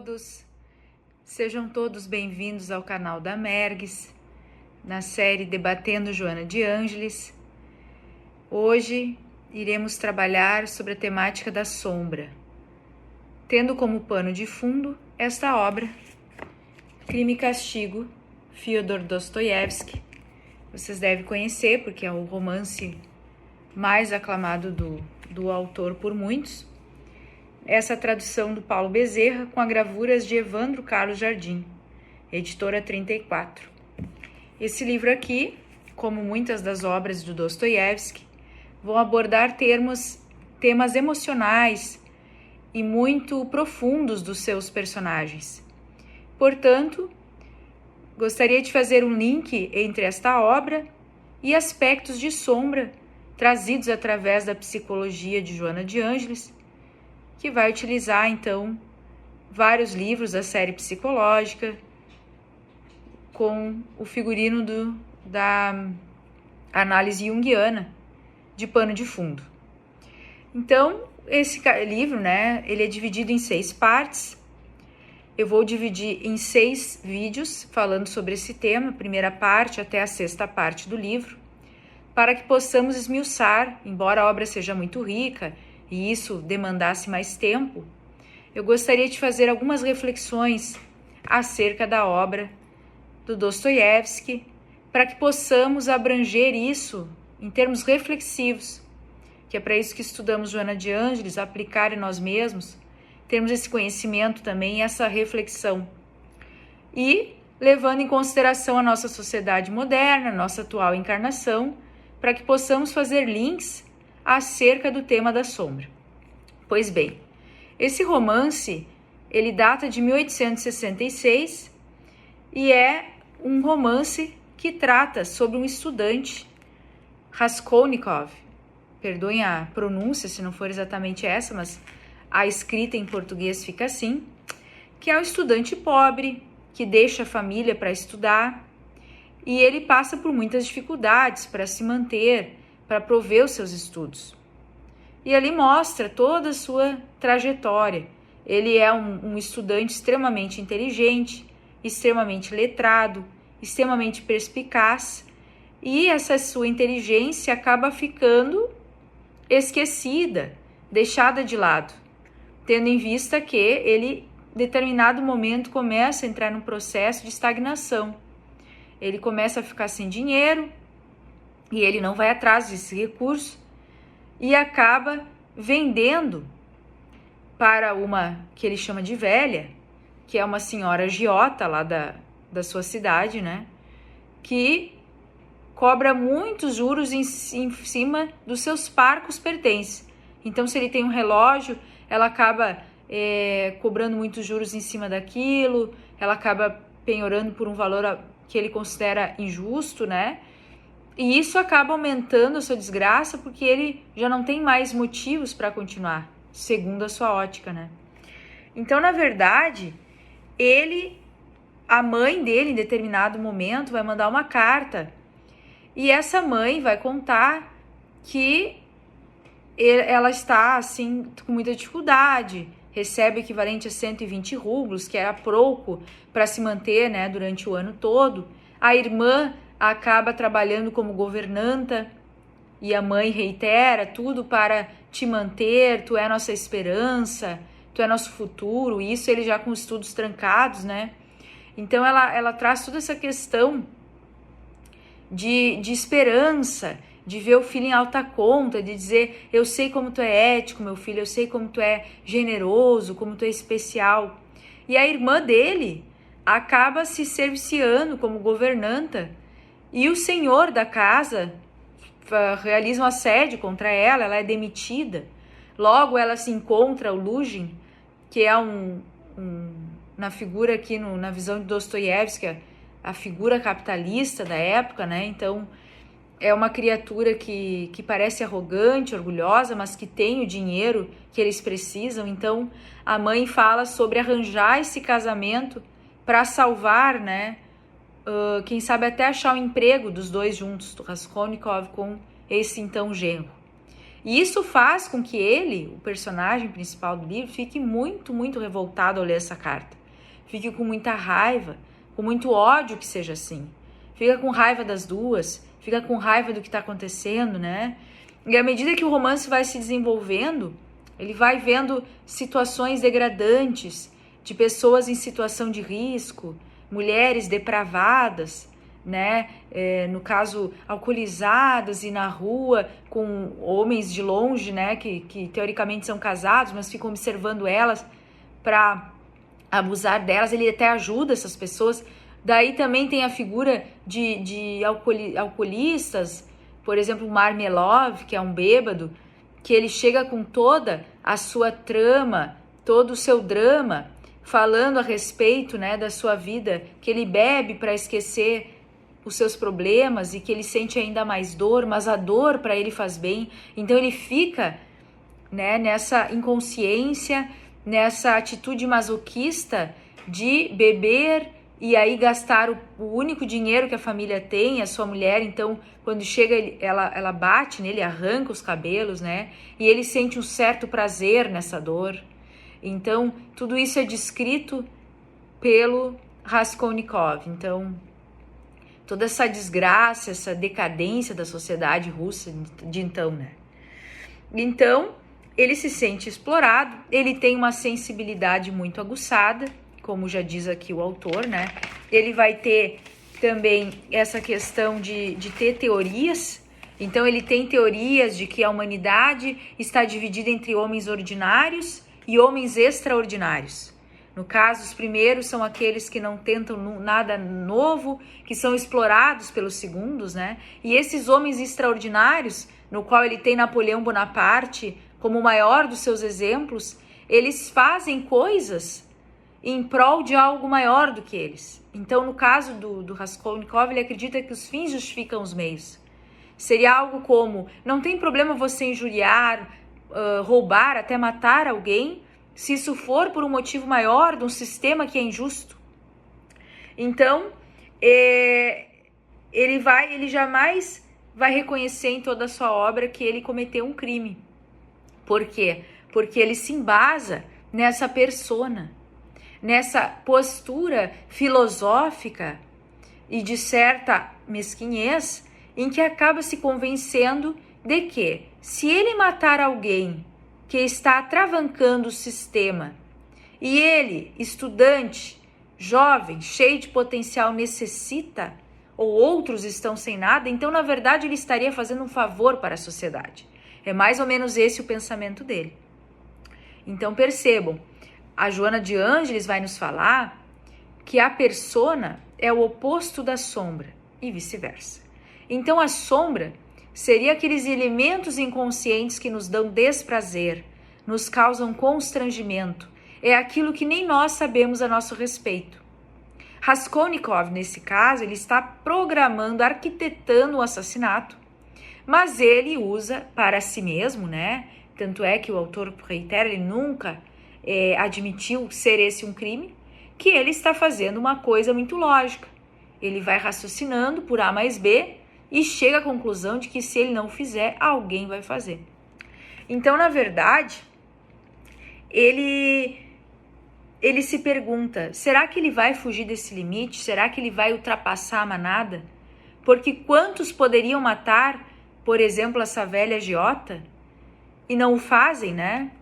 todos, sejam todos bem-vindos ao canal da Mergues, na série Debatendo Joana de Ângeles. Hoje iremos trabalhar sobre a temática da sombra, tendo como pano de fundo esta obra, Crime e Castigo, Fyodor Dostoiévski. Vocês devem conhecer, porque é o romance mais aclamado do autor por muitos. Essa tradução do Paulo Bezerra com gravuras de Evandro Carlos Jardim, editora 34. Esse livro aqui, como muitas das obras do Dostoiévski, vão abordar temas emocionais e muito profundos dos seus personagens. Portanto, gostaria de fazer um link entre esta obra e aspectos de sombra trazidos através da psicologia de Joana de Ângeles, que vai utilizar, então, vários livros da série psicológica com o figurino da análise junguiana de pano de fundo. Então, esse livro, ele é dividido em 6 partes. Eu vou dividir em 6 vídeos falando sobre esse tema, primeira parte até a 6ª parte do livro, para que possamos esmiuçar, embora a obra seja muito rica e isso demandasse mais tempo, eu gostaria de fazer algumas reflexões acerca da obra do Dostoiévski, para que possamos abranger isso em termos reflexivos, que é para isso que estudamos Joana de Ângeles, aplicar em nós mesmos, termos esse conhecimento também, essa reflexão. E levando em consideração a nossa sociedade moderna, a nossa atual encarnação, para que possamos fazer links acerca do tema da sombra. Pois bem, esse romance, ele data de 1866 e é um romance que trata sobre um estudante, Raskolnikov, perdoem a pronúncia se não for exatamente essa, mas a escrita em português fica assim, que é um estudante pobre, que deixa a família para estudar, e ele passa por muitas dificuldades para se manter, para prover os seus estudos. E ali mostra toda a sua trajetória. Ele é um estudante extremamente inteligente, extremamente letrado, extremamente perspicaz, e essa sua inteligência acaba ficando esquecida, deixada de lado, tendo em vista que ele, em determinado momento, começa a entrar num processo de estagnação. Ele começa a ficar sem dinheiro e ele não vai atrás desse recurso e acaba vendendo para uma que ele chama de velha, que é uma senhora agiota lá da sua cidade, que cobra muitos juros em cima dos seus parcos pertences. Então, se ele tem um relógio, ela acaba cobrando muitos juros em cima daquilo, ela acaba penhorando por um valor que ele considera injusto, E isso acaba aumentando a sua desgraça porque ele já não tem mais motivos para continuar, segundo a sua ótica, Então, na verdade, a mãe dele, em determinado momento, vai mandar uma carta e essa mãe vai contar que ela está, assim, com muita dificuldade, recebe o equivalente a 120 rublos, que era pouco para se manter, durante o ano todo. A irmã acaba trabalhando como governanta e a mãe reitera tudo para te manter, tu é nossa esperança, tu é nosso futuro, isso ele já com estudos trancados, Então ela traz toda essa questão de esperança, de ver o filho em alta conta, de dizer, eu sei como tu é ético, meu filho, eu sei como tu é generoso, como tu é especial. E a irmã dele acaba se serviciando como governanta e o senhor da casa realiza um assédio contra ela, ela é demitida. Logo ela se encontra o Luzhin, que é na figura aqui, na visão de Dostoiévski, a figura capitalista da época, Então, é uma criatura que parece arrogante, orgulhosa, mas que tem o dinheiro que eles precisam. Então, a mãe fala sobre arranjar esse casamento para salvar, quem sabe até achar o emprego dos dois juntos, do Raskolnikov com esse então genro. E isso faz com que ele, o personagem principal do livro, fique muito, muito revoltado ao ler essa carta. Fique com muita raiva, com muito ódio que seja assim. Fica com raiva das duas, fica com raiva do que está acontecendo, né? E à medida que o romance vai se desenvolvendo, ele vai vendo situações degradantes de pessoas em situação de risco, mulheres depravadas, né? No caso, alcoolizadas e na rua com homens de longe, né? Que teoricamente são casados, mas ficam observando elas para abusar delas. Ele até ajuda essas pessoas. Daí também tem a figura de alcoolistas, por exemplo, o Marmelov, que é um bêbado, que ele chega com toda a sua trama, todo o seu drama, falando a respeito, né, da sua vida, que ele bebe para esquecer os seus problemas e que ele sente ainda mais dor, mas a dor para ele faz bem. Então ele fica, né, nessa inconsciência, nessa atitude masoquista de beber e aí gastar o único dinheiro que a família tem, a sua mulher. Então, quando chega, ela bate nele, arranca os cabelos, né? E ele sente um certo prazer nessa dor. Então, tudo isso é descrito pelo Raskolnikov. Então, toda essa desgraça, essa decadência da sociedade russa de então, né? Então, ele se sente explorado, ele tem uma sensibilidade muito aguçada, como já diz aqui o autor, né? Ele vai ter também essa questão de ter teorias. Então, ele tem teorias de que a humanidade está dividida entre homens ordinários e homens extraordinários. No caso, os primeiros são aqueles que não tentam nada novo, que são explorados pelos segundos, né? E esses homens extraordinários, no qual ele tem Napoleão Bonaparte como o maior dos seus exemplos, eles fazem coisas em prol de algo maior do que eles. Então, no caso do Raskolnikov, ele acredita que os fins justificam os meios. Seria algo como, não tem problema você injuriar, roubar, até matar alguém, se isso for por um motivo maior de um sistema que é injusto. Então, ele jamais vai reconhecer em toda a sua obra que ele cometeu um crime. Por quê? Porque ele se embasa nessa persona, nessa postura filosófica e de certa mesquinhez, em que acaba se convencendo de que, se ele matar alguém que está atravancando o sistema, e ele, estudante, jovem, cheio de potencial, necessita, ou outros estão sem nada, então, na verdade, ele estaria fazendo um favor para a sociedade. É mais ou menos esse o pensamento dele. Então, percebam, a Joana de Ângeles vai nos falar que a persona é o oposto da sombra e vice-versa. Então, a sombra seria aqueles elementos inconscientes que nos dão desprazer, nos causam constrangimento. É aquilo que nem nós sabemos a nosso respeito. Raskolnikov, nesse caso, ele está programando, arquitetando o assassinato, mas ele usa para si mesmo, né? Tanto é que o autor reitera, ele nunca admitiu ser esse um crime, que ele está fazendo uma coisa muito lógica. Ele vai raciocinando por A mais B e chega à conclusão de que se ele não fizer, alguém vai fazer. Então, na verdade, ele se pergunta, será que ele vai fugir desse limite? Será que ele vai ultrapassar a manada? Porque quantos poderiam matar, por exemplo, essa velha agiota e não o fazem, né?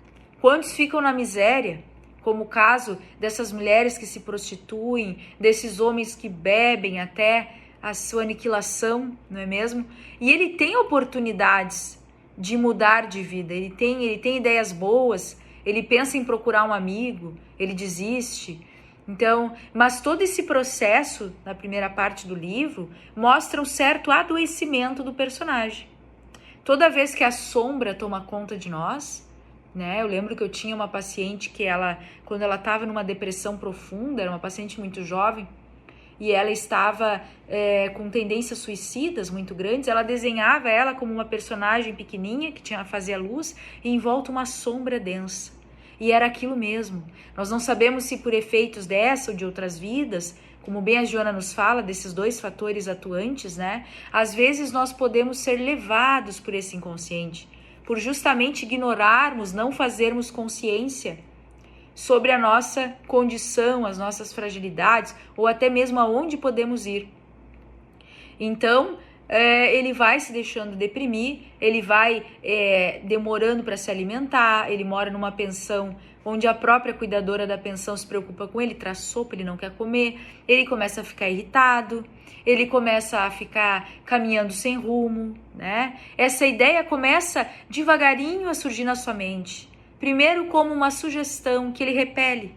Quantos ficam na miséria, como o caso dessas mulheres que se prostituem, desses homens que bebem até a sua aniquilação, não é mesmo? E ele tem oportunidades de mudar de vida, ele tem ideias boas, ele pensa em procurar um amigo, ele desiste. Então, mas todo esse processo, na primeira parte do livro, mostra um certo adoecimento do personagem. Toda vez que a sombra toma conta de nós, né? Eu lembro que eu tinha uma paciente que quando ela estava numa depressão profunda, era uma paciente muito jovem, e ela estava com tendências suicidas muito grandes, ela desenhava ela como uma personagem pequenininha que fazia luz e em volta uma sombra densa. E era aquilo mesmo. Nós não sabemos se por efeitos dessa ou de outras vidas, como bem a Joana nos fala, desses dois fatores atuantes, né? Às vezes nós podemos ser levados por esse inconsciente, por justamente ignorarmos, não fazermos consciência sobre a nossa condição, as nossas fragilidades, ou até mesmo aonde podemos ir. Então, ele vai se deixando deprimir, ele vai demorando para se alimentar, ele mora numa pensão onde a própria cuidadora da pensão se preocupa com ele, traz sopa, ele não quer comer, ele começa a ficar irritado, ele começa a ficar caminhando sem rumo, né? Essa ideia começa devagarinho a surgir na sua mente. Primeiro como uma sugestão que ele repele.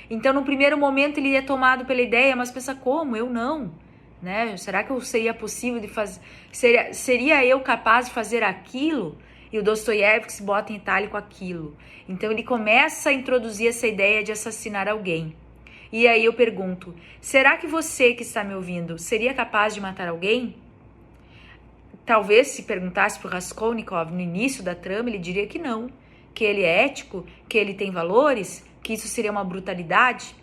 Então, no primeiro momento, ele é tomado pela ideia, mas pensa, como? Eu não. Né? Será que eu seria possível de fazer? Seria eu capaz de fazer aquilo? E o Dostoiévski bota em itálico aquilo. Então, ele começa a introduzir essa ideia de assassinar alguém. E aí eu pergunto, será que você que está me ouvindo seria capaz de matar alguém? Talvez se perguntasse para o Raskolnikov no início da trama, ele diria que não. Que ele é ético, que ele tem valores, que isso seria uma brutalidade.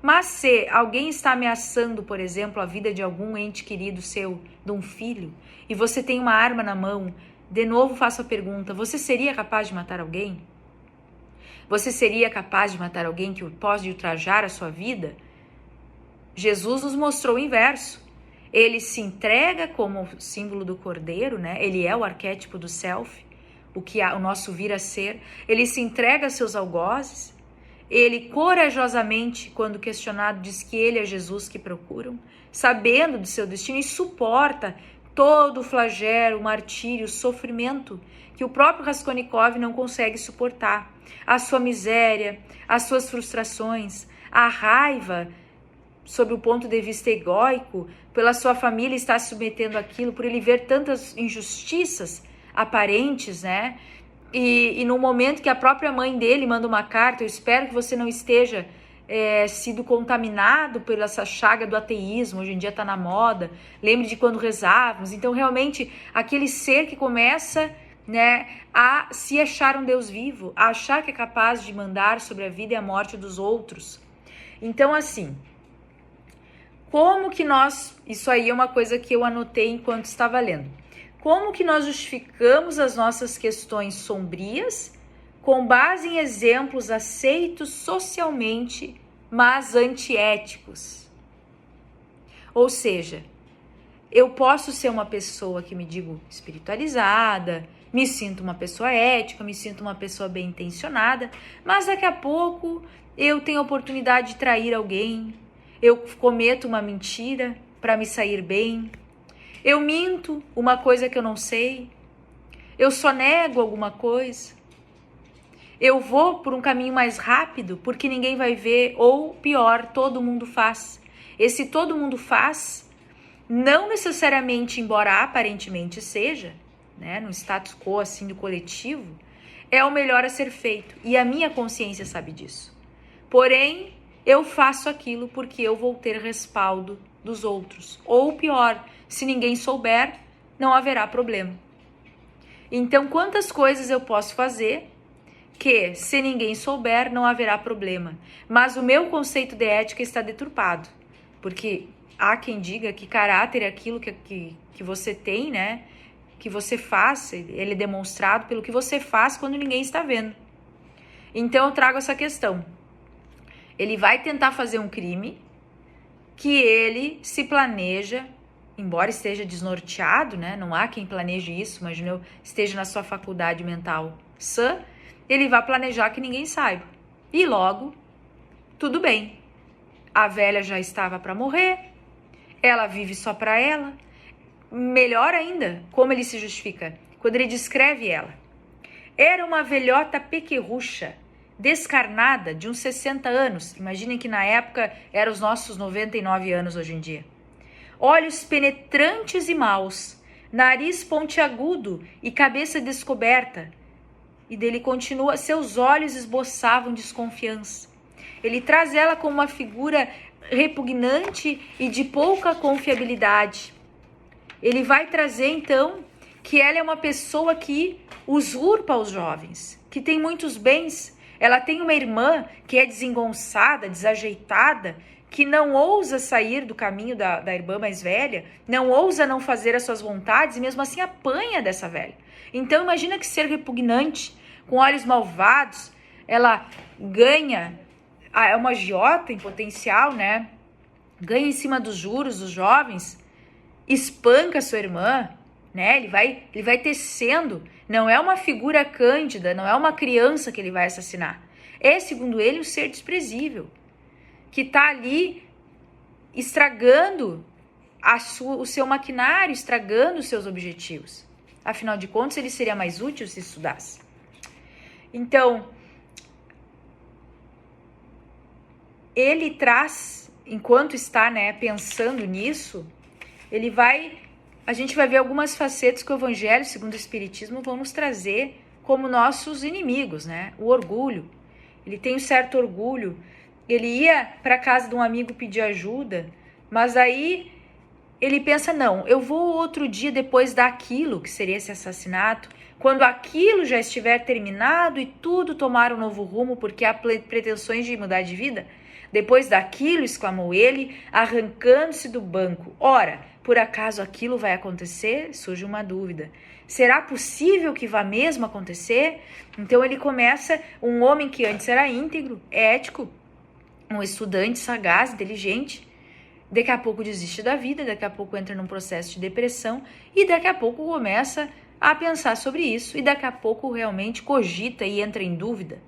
Mas se alguém está ameaçando, por exemplo, a vida de algum ente querido seu, de um filho, e você tem uma arma na mão, de novo faço a pergunta, você seria capaz de matar alguém? Você seria capaz de matar alguém que pode ultrajar a sua vida? Jesus nos mostrou o inverso. Ele se entrega como símbolo do cordeiro, né? Ele é o arquétipo do self, o nosso vir a ser. Ele se entrega a seus algozes. Ele corajosamente, quando questionado, diz que ele é Jesus que procuram, sabendo do seu destino, e suporta todo o flagelo, o martírio, o sofrimento que o próprio Raskolnikov não consegue suportar. A sua miséria, as suas frustrações, a raiva, sob o ponto de vista egóico, pela sua família estar se submetendo àquilo, por ele ver tantas injustiças aparentes, né? E no momento que a própria mãe dele manda uma carta, eu espero que você não esteja sido contaminado pela essa chaga do ateísmo, hoje em dia está na moda, lembre de quando rezávamos. Então realmente aquele ser que começa, né, a se achar um Deus vivo, a achar que é capaz de mandar sobre a vida e a morte dos outros. Então assim, como que isso aí é uma coisa que eu anotei enquanto estava lendo. Como que nós justificamos as nossas questões sombrias com base em exemplos aceitos socialmente, mas antiéticos? Ou seja, eu posso ser uma pessoa que me digo espiritualizada, me sinto uma pessoa ética, me sinto uma pessoa bem intencionada, mas daqui a pouco eu tenho a oportunidade de trair alguém, eu cometo uma mentira para me sair bem, eu minto uma coisa que eu não sei, eu só nego alguma coisa, eu vou por um caminho mais rápido porque ninguém vai ver, ou pior, todo mundo faz. Esse todo mundo faz, não necessariamente, embora aparentemente seja, né, no status quo assim do coletivo, é o melhor a ser feito, e a minha consciência sabe disso. Porém, eu faço aquilo porque eu vou ter respaldo dos outros, ou pior, se ninguém souber, não haverá problema. Então, quantas coisas eu posso fazer que, se ninguém souber, não haverá problema? Mas o meu conceito de ética está deturpado, porque há quem diga que caráter é aquilo que você tem, né? Que você faz, ele é demonstrado pelo que você faz quando ninguém está vendo. Então, eu trago essa questão. Ele vai tentar fazer um crime que ele se planeja, embora esteja desnorteado, né? Não há quem planeje isso, imagina eu esteja na sua faculdade mental sã, ele vai planejar que ninguém saiba. E logo, tudo bem. A velha já estava para morrer, ela vive só para ela. Melhor ainda, como ele se justifica, quando ele descreve ela. Era uma velhota pequerrucha, descarnada, de uns 60 anos. Imaginem que na época eram os nossos 99 anos hoje em dia. Olhos penetrantes e maus, nariz pontiagudo e cabeça descoberta. E dele continua, seus olhos esboçavam desconfiança. Ele traz ela como uma figura repugnante e de pouca confiabilidade. Ele vai trazer então que ela é uma pessoa que usurpa os jovens, que tem muitos bens. Ela tem uma irmã que é desengonçada, desajeitada, que não ousa sair do caminho da irmã mais velha, não ousa não fazer as suas vontades e mesmo assim apanha dessa velha. Então imagina que ser repugnante, com olhos malvados, ela ganha, é uma agiota em potencial, né? Ganha em cima dos juros dos jovens, espanca sua irmã, né? Ele vai tecendo, não é uma figura cândida, não é uma criança que ele vai assassinar. É, segundo ele, um ser desprezível, que está ali estragando o seu maquinário, estragando os seus objetivos. Afinal de contas, ele seria mais útil se estudasse. Então, ele traz, enquanto está, né, pensando nisso, a gente vai ver algumas facetas que o Evangelho, segundo o Espiritismo, vão nos trazer como nossos inimigos, né? O orgulho. Ele tem um certo orgulho. Ele ia para casa de um amigo pedir ajuda, mas aí ele pensa, não, eu vou outro dia depois daquilo, que seria esse assassinato, quando aquilo já estiver terminado e tudo tomar um novo rumo, porque há pretensões de mudar de vida. Depois daquilo, exclamou ele, arrancando-se do banco. Ora, por acaso aquilo vai acontecer? Surge uma dúvida. Será possível que vá mesmo acontecer? Então ele começa, um homem que antes era íntegro, ético, um estudante sagaz, inteligente, daqui a pouco desiste da vida, daqui a pouco entra num processo de depressão e daqui a pouco começa a pensar sobre isso e daqui a pouco realmente cogita e entra em dúvida.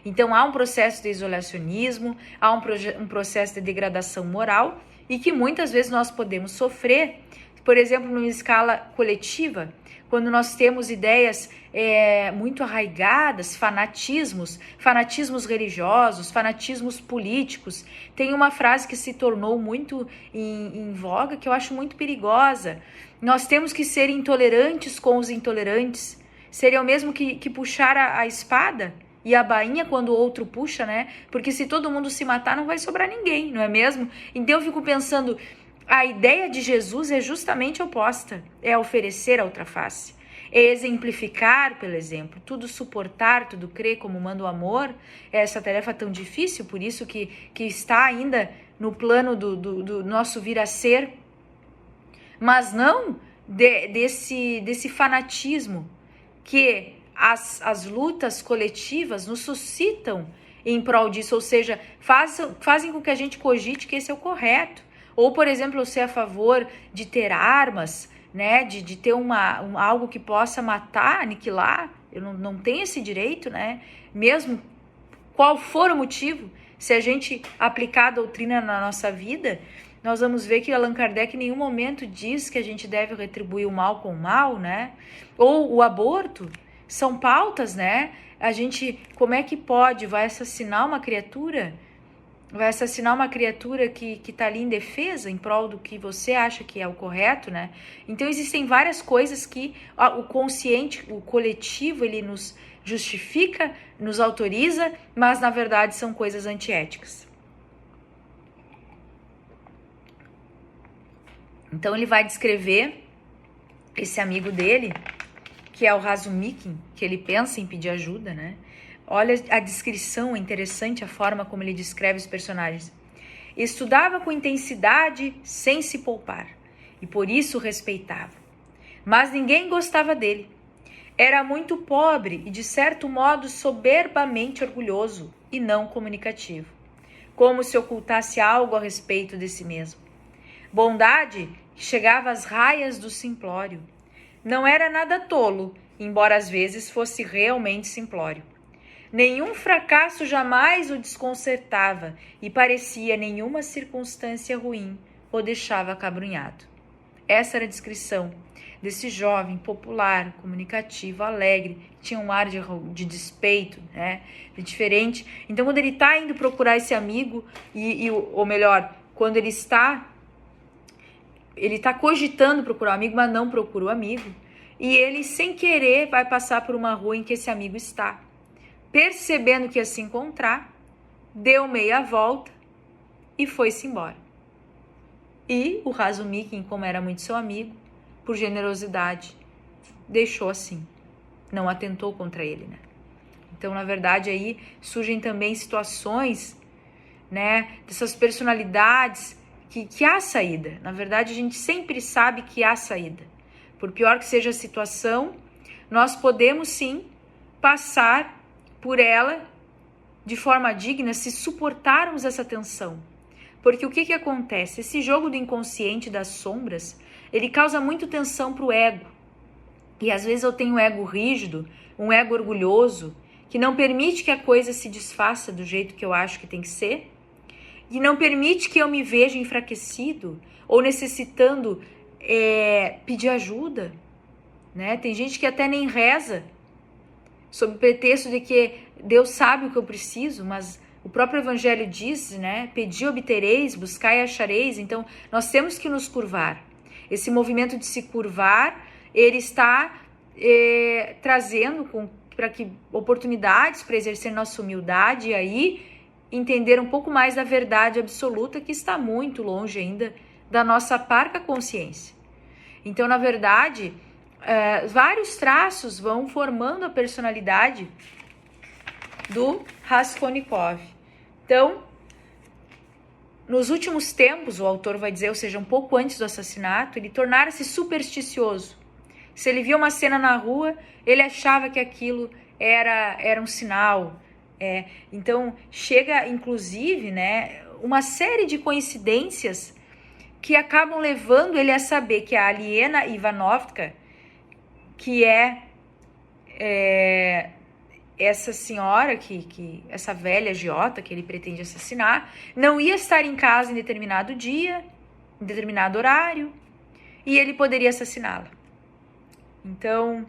Então há um processo de isolacionismo, há um processo de degradação moral e que muitas vezes nós podemos sofrer, por exemplo, numa escala coletiva, quando nós temos ideias muito arraigadas, fanatismos religiosos, fanatismos políticos. Tem uma frase que se tornou muito em voga, que eu acho muito perigosa. Nós temos que ser intolerantes com os intolerantes. Seria o mesmo que puxar a espada e a bainha quando o outro puxa, né? Porque se todo mundo se matar, não vai sobrar ninguém, não é mesmo? Então eu fico pensando, a ideia de Jesus é justamente oposta, é oferecer a outra face, é exemplificar pelo exemplo, tudo suportar, tudo crer como manda o amor. É essa tarefa tão difícil, por isso que está ainda no plano do nosso vir a ser, mas não desse fanatismo que as lutas coletivas nos suscitam em prol disso, ou seja, fazem com que a gente cogite que esse é o correto. Ou, por exemplo, eu ser a favor de ter armas, né, de ter algo que possa matar, aniquilar. Eu não tenho esse direito, né? Mesmo qual for o motivo, se a gente aplicar a doutrina na nossa vida, nós vamos ver que Allan Kardec em nenhum momento diz que a gente deve retribuir o mal com o mal, né? Ou o aborto. São pautas, né? A gente, como é que pode? Vai assassinar uma criatura? Vai assassinar uma criatura que está ali em defesa, em prol do que você acha que é o correto, né? Então existem várias coisas que o consciente, o coletivo, ele nos justifica, nos autoriza, mas na verdade são coisas antiéticas. Então ele vai descrever esse amigo dele, que é o Razumikin, que ele pensa em pedir ajuda, né? Olha a descrição, é interessante a forma como ele descreve os personagens. Estudava com intensidade, sem se poupar, e por isso o respeitava. Mas ninguém gostava dele. Era muito pobre e, de certo modo, soberbamente orgulhoso e não comunicativo, como se ocultasse algo a respeito de si mesmo. Bondade que chegava às raias do simplório. Não era nada tolo, embora às vezes fosse realmente simplório. Nenhum fracasso jamais o desconcertava e parecia nenhuma circunstância ruim o deixava acabrunhado. Essa era a descrição desse jovem popular, comunicativo, alegre, tinha um ar de despeito, né, de diferente. Então, quando ele está indo procurar esse amigo, ou melhor, quando ele está cogitando procurar um amigo, mas não procura o amigo, e ele, sem querer, vai passar por uma rua em que esse amigo está. Percebendo que ia se encontrar, deu meia volta e foi-se embora. E o Razumikin, como era muito seu amigo, por generosidade, deixou assim, não atentou contra ele, né? Então, na verdade, aí surgem também situações, né, dessas personalidades que há saída. Na verdade, a gente sempre sabe que há saída. Por pior que seja a situação, nós podemos sim passar por ela de forma digna se suportarmos essa tensão. Porque o que acontece? Esse jogo do inconsciente, das sombras, ele causa muito tensão para o ego. E às vezes eu tenho um ego rígido, um ego orgulhoso, que não permite que a coisa se desfaça do jeito que eu acho que tem que ser, e não permite que eu me veja enfraquecido ou necessitando pedir ajuda, né? Tem gente que até nem reza, sob o pretexto de que Deus sabe o que eu preciso, mas o próprio Evangelho diz, né? Pedi, obtereis, buscai e achareis. Então, nós temos que nos curvar. Esse movimento de se curvar, ele está trazendo para que oportunidades para exercer nossa humildade e aí entender um pouco mais da verdade absoluta que está muito longe ainda da nossa parca consciência. Então, na verdade, vários traços vão formando a personalidade do Raskolnikov. Então, nos últimos tempos, o autor vai dizer, ou seja, um pouco antes do assassinato, ele tornara-se supersticioso. Se ele via uma cena na rua, ele achava que aquilo era um sinal. Então, chega, inclusive, né, uma série de coincidências que acabam levando ele a saber que a Aliena Ivanovna, que essa senhora, essa velha agiota que ele pretende assassinar, não ia estar em casa em determinado dia, em determinado horário, e ele poderia assassiná-la. Então,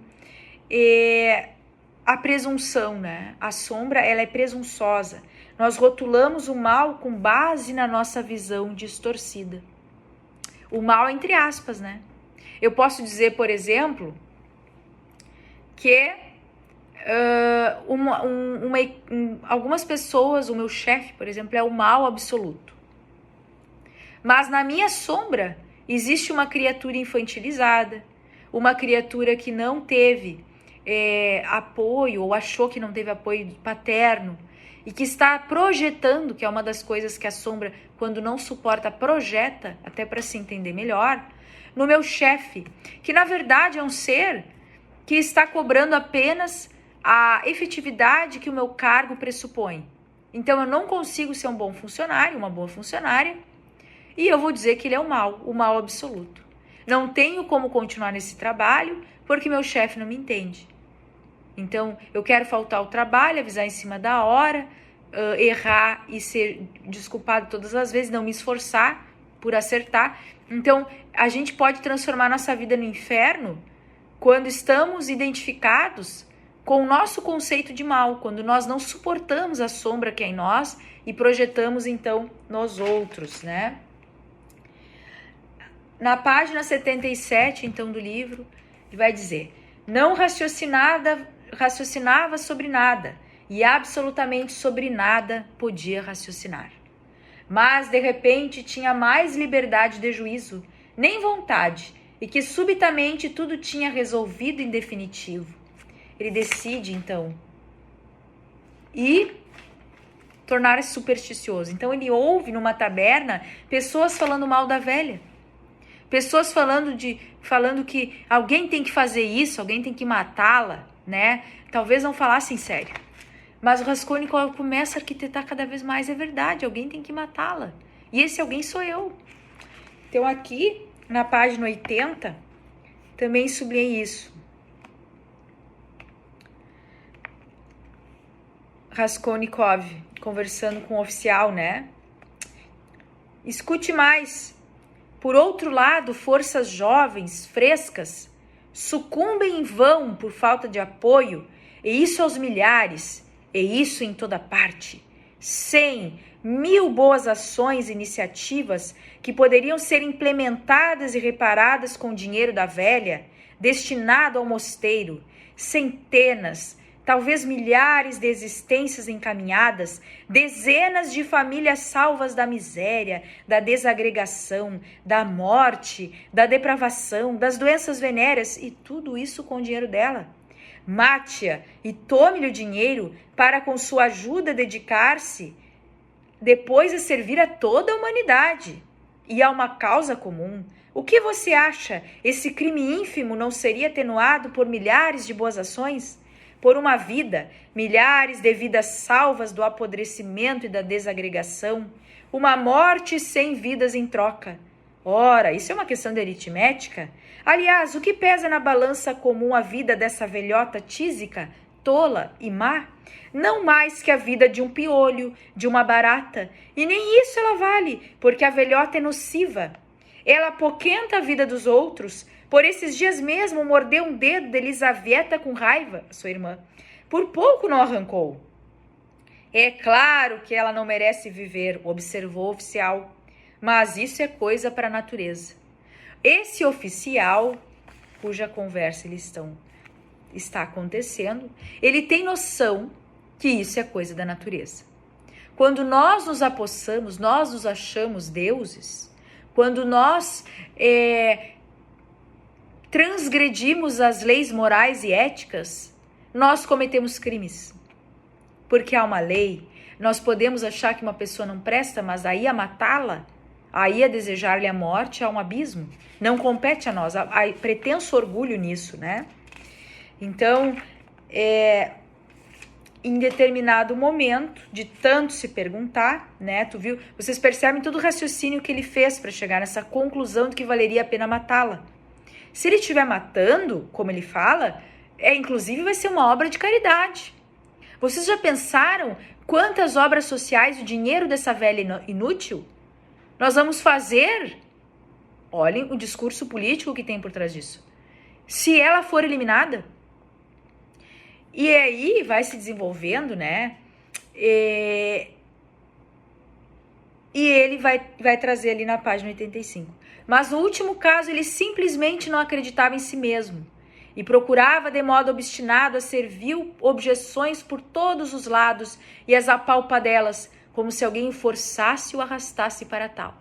a presunção, né? A sombra, ela é presunçosa. Nós rotulamos o mal com base na nossa visão distorcida. O mal entre aspas, né? Eu posso dizer, por exemplo, que algumas pessoas, o meu chefe, por exemplo, é o mal absoluto. Mas na minha sombra existe uma criatura infantilizada, uma criatura que não teve apoio ou achou que não teve apoio paterno e que está projetando, que é uma das coisas que a sombra, quando não suporta, projeta, até para se entender melhor, no meu chefe, que na verdade é um ser que está cobrando apenas a efetividade que o meu cargo pressupõe. Então eu não consigo ser um bom funcionário, uma boa funcionária, e eu vou dizer que ele é o mal absoluto. Não tenho como continuar nesse trabalho porque meu chefe não me entende. Então eu quero faltar ao trabalho, avisar em cima da hora, errar e ser desculpado todas as vezes, não me esforçar por acertar. Então a gente pode transformar nossa vida no inferno quando estamos identificados com o nosso conceito de mal, quando nós não suportamos a sombra que é em nós e projetamos então nos outros, né? Na página 77, então, do livro, ele vai dizer: não raciocinava sobre nada e absolutamente sobre nada podia raciocinar. Mas, de repente, tinha mais liberdade de juízo, nem vontade, e que subitamente tudo tinha resolvido em definitivo. Ele decide, então, tornar-se supersticioso. Então, ele ouve numa taberna pessoas falando mal da velha. Pessoas falando que alguém tem que fazer isso, alguém tem que matá-la, né? Talvez não falassem sério. Mas o Raskolnikov começa a arquitetar cada vez mais, é verdade, alguém tem que matá-la. E esse alguém sou eu. Então aqui, na página 80, também sublinhei isso. Raskolnikov, conversando com o oficial, né? Escute mais. Por outro lado, forças jovens, frescas, sucumbem em vão por falta de apoio, e isso aos milhares, e isso em toda parte. 100, 1000 boas ações e iniciativas que poderiam ser implementadas e reparadas com o dinheiro da velha, destinado ao mosteiro, centenas, talvez milhares de existências encaminhadas, dezenas de famílias salvas da miséria, da desagregação, da morte, da depravação, das doenças venéreas, e tudo isso com o dinheiro dela. Mate-a e tome-lhe o dinheiro para, com sua ajuda, dedicar-se depois a servir a toda a humanidade e a uma causa comum, O que você acha? Esse crime ínfimo não seria atenuado por milhares de boas ações? Por uma vida, milhares de vidas salvas do apodrecimento e da desagregação, uma morte sem vidas em troca. Ora, isso é uma questão de aritmética? Aliás, o que pesa na balança comum a vida dessa velhota tísica, tola e má? Não mais que a vida de um piolho, de uma barata. E nem isso ela vale, porque a velhota é nociva. Ela apoquenta a vida dos outros. Por esses dias mesmo mordeu um dedo de Elisaveta com raiva, sua irmã. Por pouco não arrancou. É claro que ela não merece viver, observou o oficial. Mas isso é coisa para a natureza. Esse oficial, cuja conversa está acontecendo, ele tem noção que isso é coisa da natureza. Quando nós nos apossamos, nós nos achamos deuses, quando nós transgredimos as leis morais e éticas, nós cometemos crimes. Porque há uma lei, nós podemos achar que uma pessoa não presta, mas aí a matá-la, aí a desejar-lhe a morte, há um abismo. Não compete a nós, há pretenso orgulho nisso, né? Então, em determinado momento, de tanto se perguntar, né? Tu viu? Vocês percebem todo o raciocínio que ele fez para chegar nessa conclusão de que valeria a pena matá-la. Se ele estiver matando, como ele fala, inclusive vai ser uma obra de caridade. Vocês já pensaram quantas obras sociais o dinheiro dessa velha inútil nós vamos fazer? Olhem o discurso político que tem por trás disso. Se ela for eliminada, e aí vai se desenvolvendo, né? E ele vai trazer ali na página 85. Mas no último caso, ele simplesmente não acreditava em si mesmo e procurava de modo obstinado a servil objeções por todos os lados e as apalpadelas, como se alguém o forçasse ou arrastasse para tal.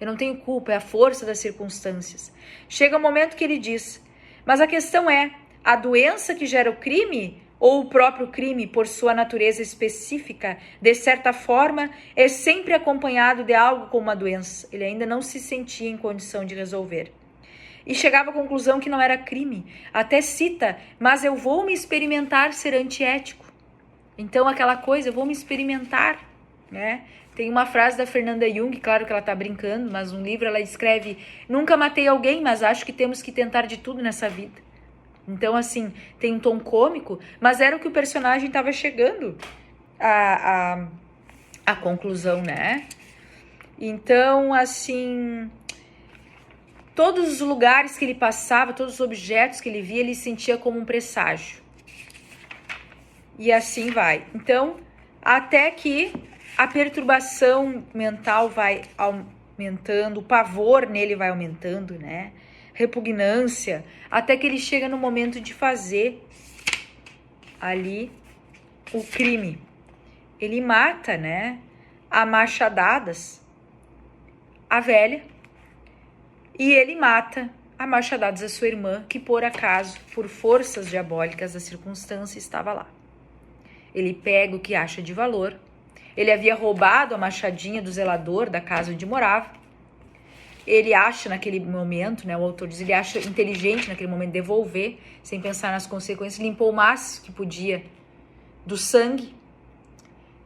Eu não tenho culpa, é a força das circunstâncias. Chega o momento que ele diz, mas a questão é, a doença que gera o crime ou o próprio crime, por sua natureza específica, de certa forma, é sempre acompanhado de algo como uma doença. Ele ainda não se sentia em condição de resolver. E chegava à conclusão que não era crime. Até cita, mas eu vou me experimentar ser antiético. Então, aquela coisa, eu vou me experimentar, né? Tem uma frase da Fernanda Jung, claro que ela está brincando, mas no livro ela escreve, nunca matei alguém, mas acho que temos que tentar de tudo nessa vida. Então, assim, tem um tom cômico, mas era o que o personagem estava chegando à conclusão, né? Então, assim, todos os lugares que ele passava, todos os objetos que ele via, ele sentia como um presságio. E assim vai. Então, até que a perturbação mental vai aumentando, o pavor nele vai aumentando, né? Repugnância, até que ele chega no momento de fazer ali o crime. Ele mata, né, a machadadas a velha e ele mata a machadadas a sua irmã, que por acaso, por forças diabólicas da circunstância, estava lá. Ele pega o que acha de valor. Ele havia roubado a machadinha do zelador da casa onde morava. Ele acha naquele momento, né, o autor diz, ele acha inteligente naquele momento devolver, sem pensar nas consequências, limpou o máximo que podia do sangue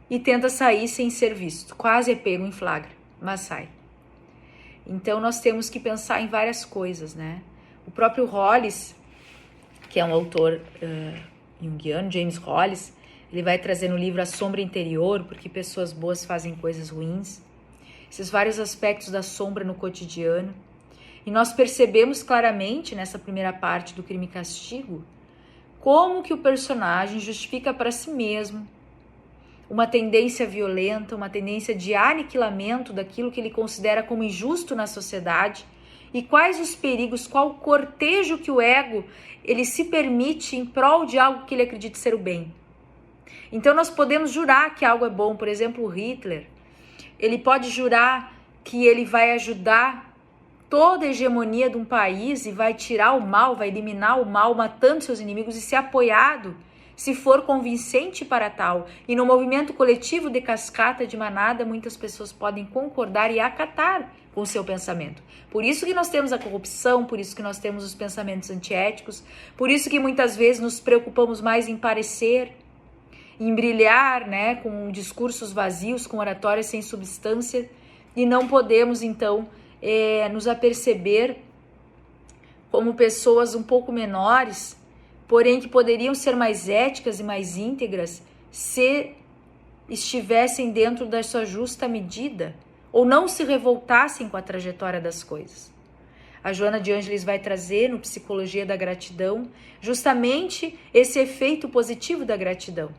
e tenta sair sem ser visto. Quase é pego em flagra, mas sai. Então nós temos que pensar em várias coisas, né? O próprio Hollis, que é um autor junguiano, James Hollis, ele vai trazer no livro A Sombra Interior, porque pessoas boas fazem coisas ruins. Esses vários aspectos da sombra no cotidiano. E nós percebemos claramente nessa primeira parte do Crime e Castigo como que o personagem justifica para si mesmo uma tendência violenta, uma tendência de aniquilamento daquilo que ele considera como injusto na sociedade e quais os perigos, qual o cortejo que o ego ele se permite em prol de algo que ele acredita ser o bem. Então nós podemos jurar que algo é bom, por exemplo, o Hitler. Ele pode jurar que ele vai ajudar toda a hegemonia de um país e vai tirar o mal, vai eliminar o mal, matando seus inimigos e ser apoiado, se for convincente para tal. E no movimento coletivo de cascata, de manada, muitas pessoas podem concordar e acatar com o seu pensamento. Por isso que nós temos a corrupção, por isso que nós temos os pensamentos antiéticos, por isso que muitas vezes nos preocupamos mais em parecer, em brilhar, né, com discursos vazios, com oratórias sem substância, e não podemos, então, nos aperceber como pessoas um pouco menores, porém que poderiam ser mais éticas e mais íntegras se estivessem dentro da sua justa medida, ou não se revoltassem com a trajetória das coisas. A Joana de Ângeles vai trazer no Psicologia da Gratidão justamente esse efeito positivo da gratidão.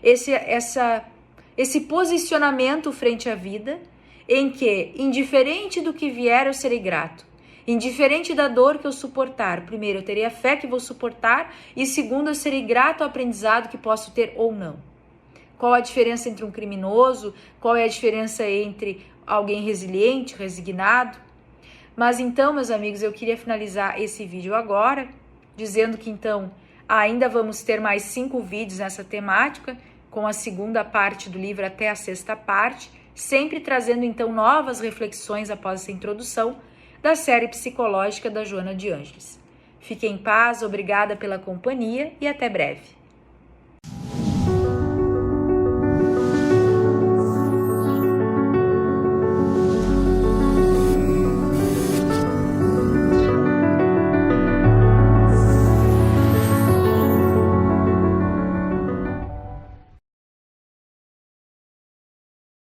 Esse posicionamento frente à vida, em que, indiferente do que vier, eu serei grato. Indiferente da dor que eu suportar, primeiro, eu terei a fé que vou suportar, e segundo, eu serei grato ao aprendizado que posso ter ou não. Qual a diferença entre um criminoso? Qual é a diferença entre alguém resiliente, resignado? Mas então, meus amigos, eu queria finalizar esse vídeo agora, dizendo que então ainda vamos ter mais 5 vídeos nessa temática, com a segunda parte do livro até a 6ª parte, sempre trazendo então novas reflexões após essa introdução da série psicológica da Joana de Ângeles. Fique em paz, obrigada pela companhia e até breve.